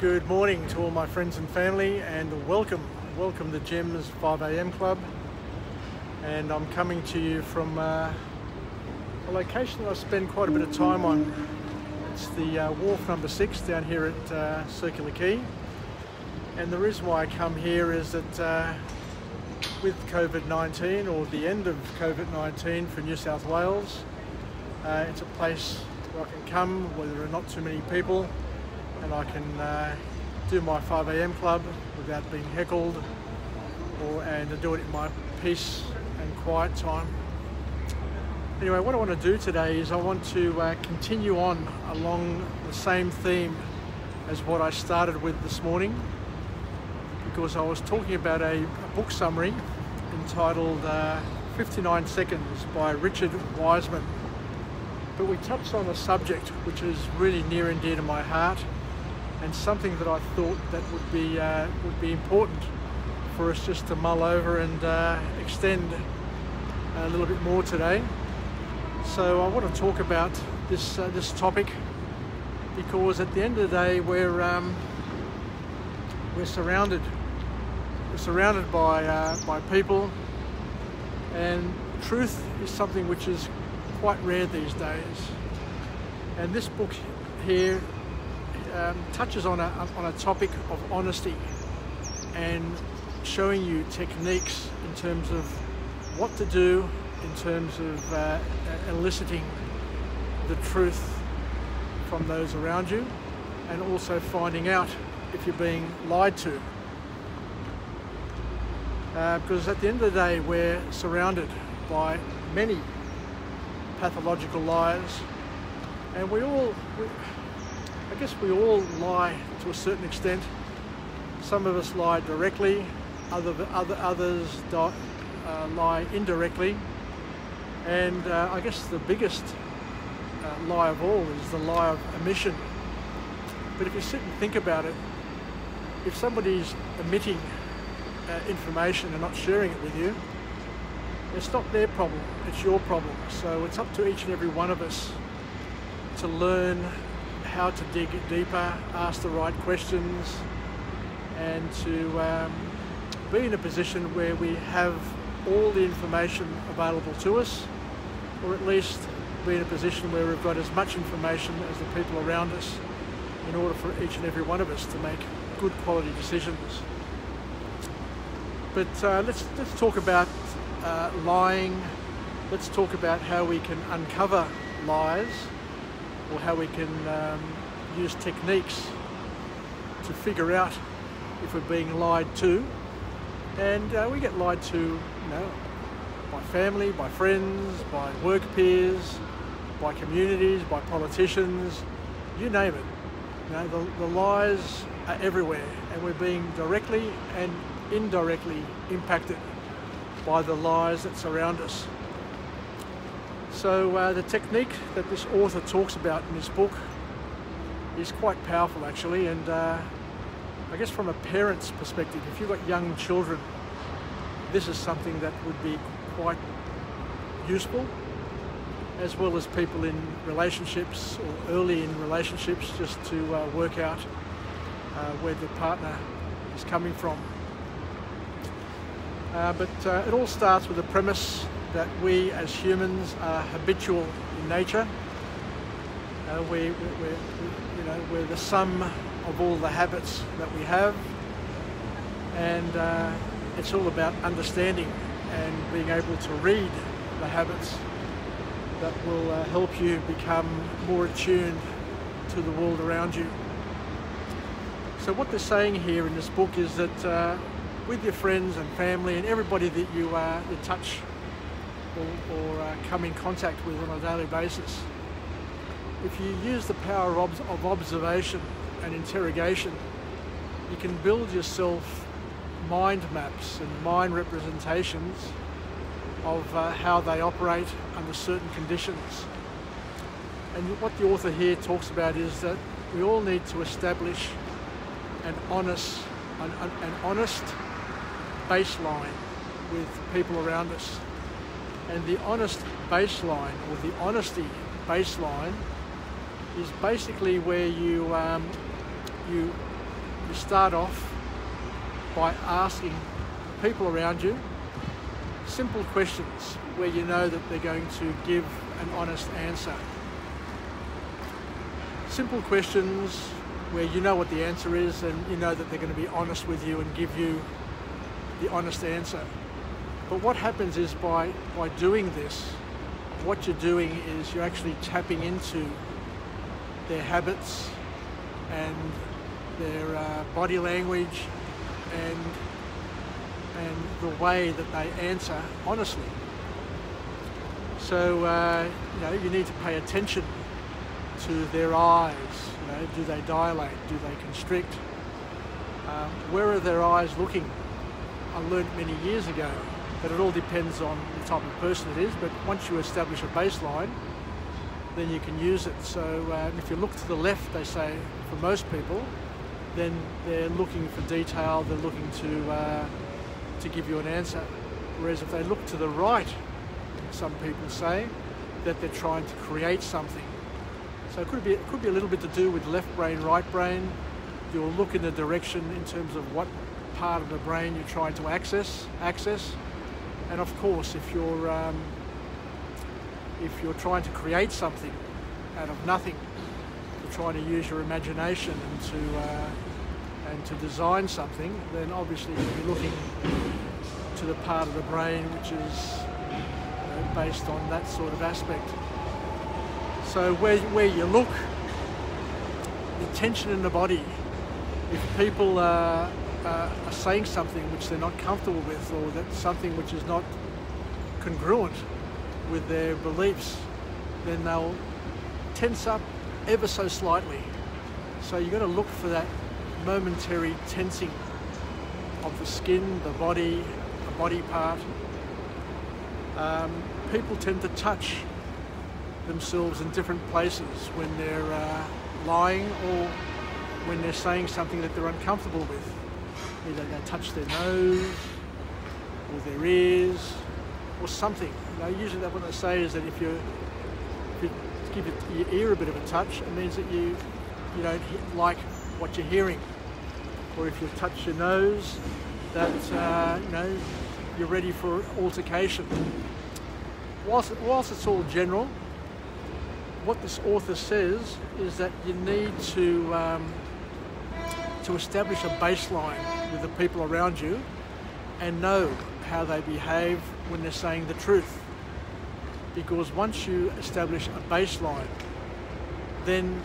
Good morning to all my friends and family, and welcome to Jim's 5 a.m. Club. And I'm coming to you from a location that I spend quite a bit of time on. It's the wharf number 6 down here at Circular Quay. And the reason why I come here is that with COVID-19, or the end of COVID-19 for New South Wales, it's a place where I can come where there are not too many people, and I can do my 5 a.m. club without being heckled, and do it in my peace and quiet time. Anyway, what I want to do today is I want to continue on along the same theme as what I started with this morning, because I was talking about a book summary entitled 59 Seconds by Richard Wiseman. But we touched on a subject which is really near and dear to my heart, and something that I thought that would be important for us just to mull over and extend a little bit more today. So I want to talk about this topic because at the end of the day we're surrounded by people, and truth is something which is quite rare these days. And this book here touches on a topic of honesty and showing you techniques in terms of what to do in terms of eliciting the truth from those around you, and also finding out if you're being lied to. Because at the end of the day we're surrounded by many pathological lies, and I guess we all lie to a certain extent. Some of us lie directly, others lie indirectly, and I guess the biggest lie of all is the lie of omission. But if you sit and think about it, if somebody's omitting information and not sharing it with you, it's not their problem, it's your problem. So it's up to each and every one of us to learn how to dig deeper, ask the right questions, and to be in a position where we have all the information available to us, or at least be in a position where we've got as much information as the people around us, in order for each and every one of us to make good quality decisions. But let's talk about lying. Let's talk about how we can uncover lies, or how we can use techniques to figure out if we're being lied to. And we get lied to, by family, by friends, by work peers, by communities, by politicians, you name it. The lies are everywhere, and we're being directly and indirectly impacted by the lies that surround us. So the technique that this author talks about in this book is quite powerful actually, and I guess from a parent's perspective, if you've got young children, this is something that would be quite useful, as well as people in relationships or early in relationships, just to work out where the partner is coming from. But it all starts with the premise that we as humans are habitual in nature. We're the sum of all the habits that we have, and it's all about understanding and being able to read the habits that will help you become more attuned to the world around you. So what they're saying here in this book is that with your friends and family and everybody that you touch or come in contact with on a daily basis, if you use the power of observation and interrogation, you can build yourself mind maps and mind representations of how they operate under certain conditions. And what the author here talks about is that we all need to establish an honest baseline with people around us. And the honest baseline, or the honesty baseline, is basically where you you start off by asking people around you simple questions where you know that they're going to give an honest answer. Simple questions where you know what the answer is and you know that they're going to be honest with you and give you the honest answer. But what happens is by doing this, what you're doing is you're actually tapping into their habits and their body language and the way that they answer honestly. So you need to pay attention to their eyes. Do they dilate? Do they constrict? Where are their eyes looking? I learned many years ago that it all depends on the type of person it is, but once you establish a baseline, then you can use it. So if you look to the left, they say, for most people, then they're looking for detail, they're looking to give you an answer. Whereas if they look to the right, some people say that they're trying to create something. So it could be a little bit to do with left brain, right brain. You'll look in the direction in terms of what part of the brain you're trying to access. And of course, if you're trying to create something out of nothing, you're trying to use your imagination and to design something, then obviously you'll be looking to the part of the brain which is based on that sort of aspect. So where you look, the tension in the body, if people are saying something which they're not comfortable with, or that's something which is not congruent with their beliefs, then they'll tense up ever so slightly. So you've got to look for that momentary tensing of the skin, the body, a body part. People tend to touch themselves in different places when they're lying or when they're saying something that they're uncomfortable with. Either they touch their nose or their ears or something. Usually what they say is that if you give your ear a bit of a touch, it means that you don't like what you're hearing. Or if you touch your nose, that you're ready for altercation. Whilst it's all general, what this author says is that you need to establish a baseline with the people around you and know how they behave when they're saying the truth. Because once you establish a baseline, then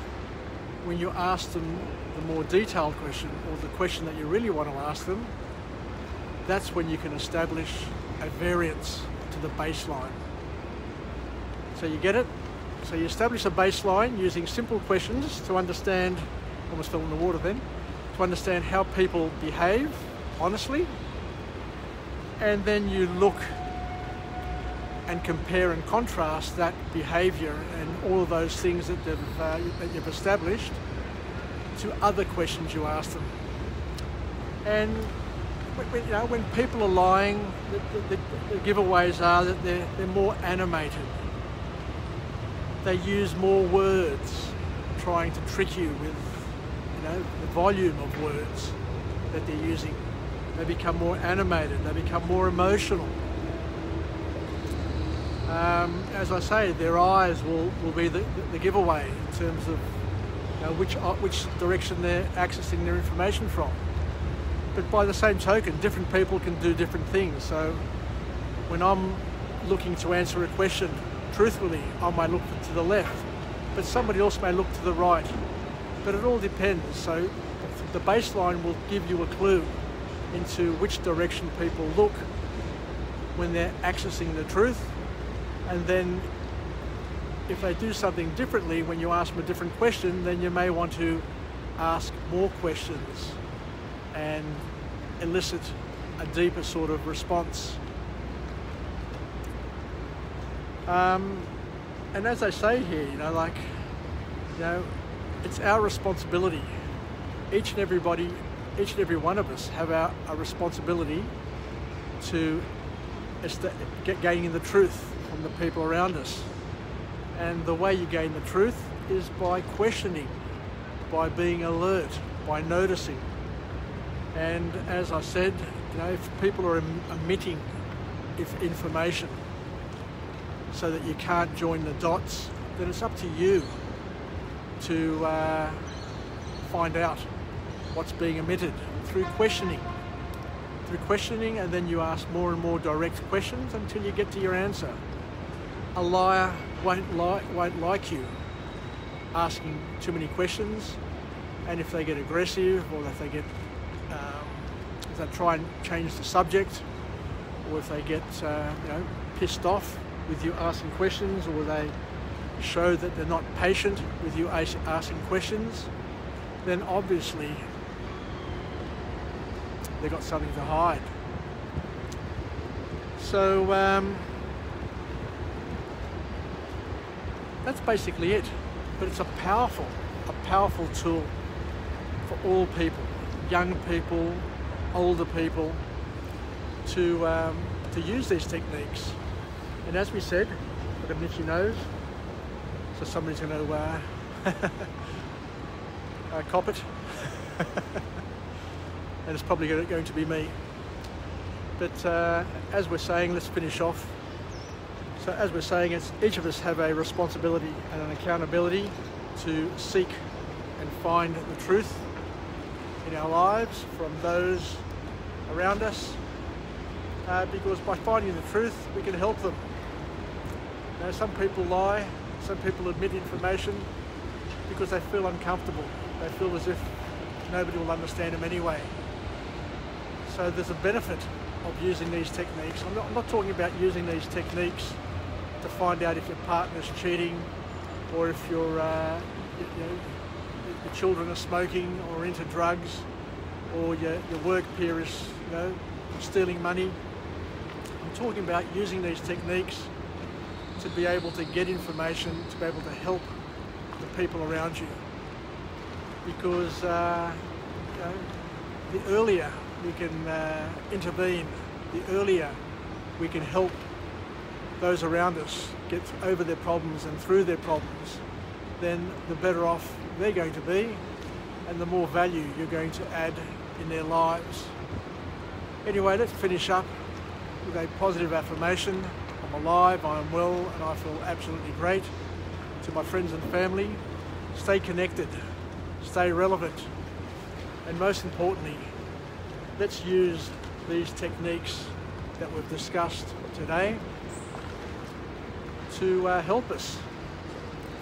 when you ask them the more detailed question, or the question that you really want to ask them, that's when you can establish a variance to the baseline. So you get it? So you establish a baseline using simple questions to understand, almost fell in the water then, to understand how people behave honestly, and then you look and compare and contrast that behaviour and all of those things that you've established to other questions you ask them. And when people are lying, the giveaways are that they're more animated. They use more words, trying to trick you with the volume of words that they're using. They become more animated, they become more emotional. As I say, their eyes will be the giveaway in terms of which direction they're accessing their information from. But by the same token, different people can do different things. So when I'm looking to answer a question truthfully, I might look to the left, but somebody else may look to the right. But it all depends. So the baseline will give you a clue into which direction people look when they're accessing the truth. And then if they do something differently when you ask them a different question, then you may want to ask more questions and elicit a deeper sort of response. And as I say here, it's our responsibility. Each and every one of us have a responsibility to gaining the truth from the people around us. And the way you gain the truth is by questioning, by being alert, by noticing, And as I said, if people are omitting information so that you can't join the dots, then it's up to you to find out what's being omitted through questioning. And then you ask more and more direct questions until you get to your answer. A liar won't like you asking too many questions, and if they get aggressive, or if they get if they try and change the subject, or if they get pissed off with you asking questions, or they show that they're not patient with you asking questions, then obviously they've got something to hide. So that's basically it. But it's a powerful tool for all people, young people, older people, to use these techniques. And as we said, I've got an itchy nose, so somebody's going to cop it. And it's probably going to be me. But as we're saying, let's finish off. So as we're saying, each of us have a responsibility and an accountability to seek and find the truth in our lives from those around us, because by finding the truth, we can help them. Some people lie, some people omit information because they feel uncomfortable. They feel as if nobody will understand them anyway. So there's a benefit of using these techniques. I'm not talking about using these techniques to find out if your partner's cheating, or if your children are smoking or into drugs, or your work peer is stealing money. I'm talking about using these techniques to be able to get information, to be able to help the people around you. Because the earlier we can intervene, the earlier we can help those around us get over their problems and through their problems, then the better off they're going to be, and the more value you're going to add in their lives. Anyway, let's finish up with a positive affirmation. I'm alive, I am well, and I feel absolutely great. To my friends and family, stay connected, stay relevant, and most importantly, let's use these techniques that we've discussed today to help us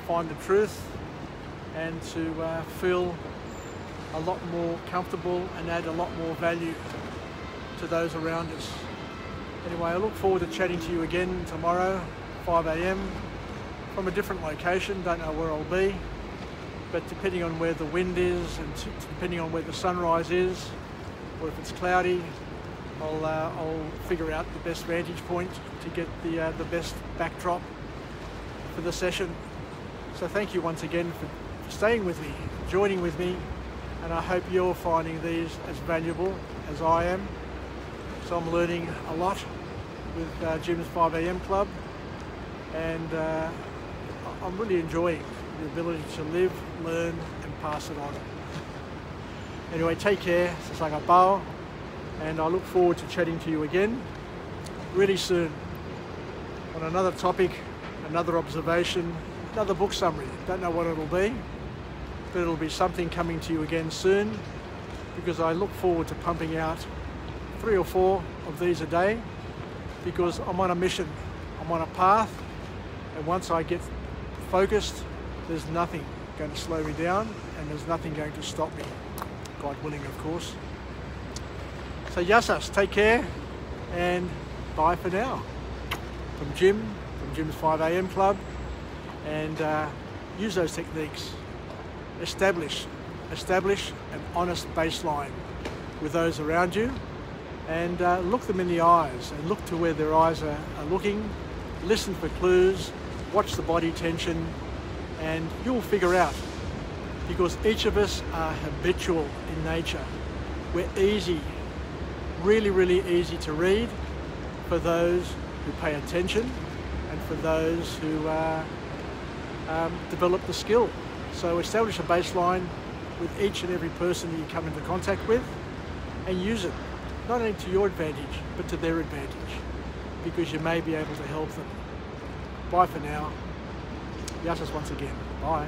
find the truth and to feel a lot more comfortable and add a lot more value to those around us. Anyway, I look forward to chatting to you again tomorrow, 5 a.m, from a different location. Don't know where I'll be, but depending on where the wind is and depending on where the sunrise is, or if it's cloudy, I'll figure out the best vantage point to get the best backdrop for the session. So thank you once again for staying with me, joining with me, and I hope you're finding these as valuable as I am. So I'm learning a lot with Jim's 5 a.m. club, and I'm really enjoying the ability to live, learn, and pass it on. Anyway, take care, sasagapao, and I look forward to chatting to you again really soon on another topic, another observation, another book summary. Don't know what it'll be, but it'll be something coming to you again soon, because I look forward to pumping out 3 or 4 of these a day, because I'm on a mission, I'm on a path, and once I get focused, there's nothing going to slow me down, and there's nothing going to stop me, God willing, of course. So yasas, take care, and bye for now. From Jim's 5 a.m. club, and use those techniques. Establish an honest baseline with those around you, and look them in the eyes, and look to where their eyes are looking, listen for clues, watch the body tension, and you'll figure out, because each of us are habitual in nature. We're easy, really, really easy to read for those who pay attention and for those who develop the skill. So establish a baseline with each and every person that you come into contact with, and use it, not only to your advantage, but to their advantage, because you may be able to help them. Bye for now. Yasis once again. Bye.